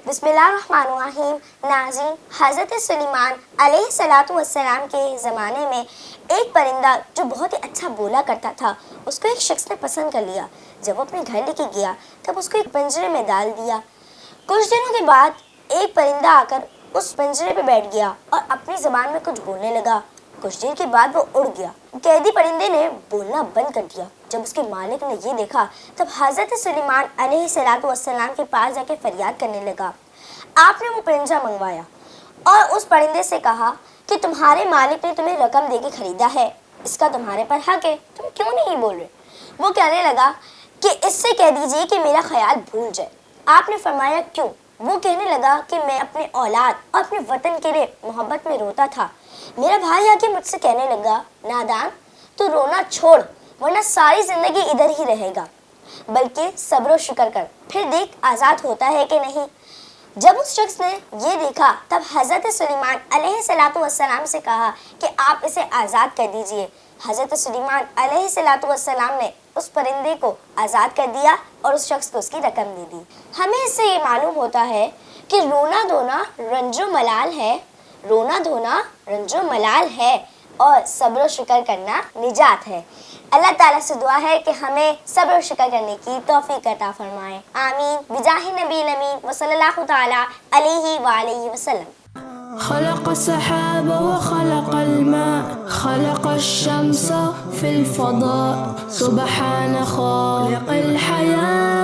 بسم اللہ الرحمن الرحیم. ناظرین، حضرت سلیمان علیہ الصلاۃ والسلام کے زمانے میں ایک پرندہ جو بہت ہی اچھا بولا کرتا تھا، اس کو ایک شخص نے پسند کر لیا. جب وہ اپنے گھر لے کے گیا تب اس کو ایک پنجرے میں ڈال دیا. کچھ دنوں کے بعد ایک پرندہ آ کر اس پنجرے پہ بیٹھ گیا اور اپنی زبان میں کچھ بولنے لگا. کچھ دیر کے بعد وہ اڑ گیا. قیدی پرندے نے بولنا بند کر دیا. جب اس کے مالک نے یہ دیکھا تب حضرت سلیمان علیہ الصلاۃ والسلام کے پاس جا کے فریاد کرنے لگا. آپ نے وہ پرندہ منگوایا اور اس پرندے سے کہا کہ تمہارے مالک نے تمہیں رقم دے کے خریدا ہے، اس کا تمہارے پر حق ہے، تم کیوں نہیں بول رہے؟ وہ کہنے لگا کہ اس سے کہہ دیجئے کہ میرا خیال بھول جائے. آپ نے فرمایا کیوں؟ وہ کہنے لگا کہ میں اپنے اولاد اور اپنے وطن کے لیے محبت میں روتا تھا. میرا بھائی آ کے مجھ سے کہنے لگا، نادان تو رونا چھوڑ ورنہ ساری زندگی ادھر ہی رہے گا، بلکہ صبر و شکر کر، پھر دیکھ آزاد ہوتا ہے کہ نہیں. جب اس شخص نے یہ دیکھا تب حضرت سلیمان علیہ الصلاۃ والسلام سے کہا کہ آپ اسے آزاد کر دیجئے. حضرت سلیمان علیہ الصلاۃ والسلام نے اس پرندے کو آزاد کر دیا اور اس شخص کو اس کی رقم دے دی. ہمیں اس سے یہ معلوم ہوتا ہے کہ رونا دھونا رنج و ملال ہے، رونا دھونا رنج و ملال ہے اور صبر و شکر کرنا نجات ہے. اللہ تعالیٰ سے دعا ہے کہ ہمیں صبر و شکر کرنے کی توفیق عطا فرمائے. آمین بجاہ نبی الامین وصلی اللہ تعالیٰ علیہ وآلہ وسلم. خلق السحاب وخلق الماء خلق الشمس في الفضاء سبحان خالق الحياة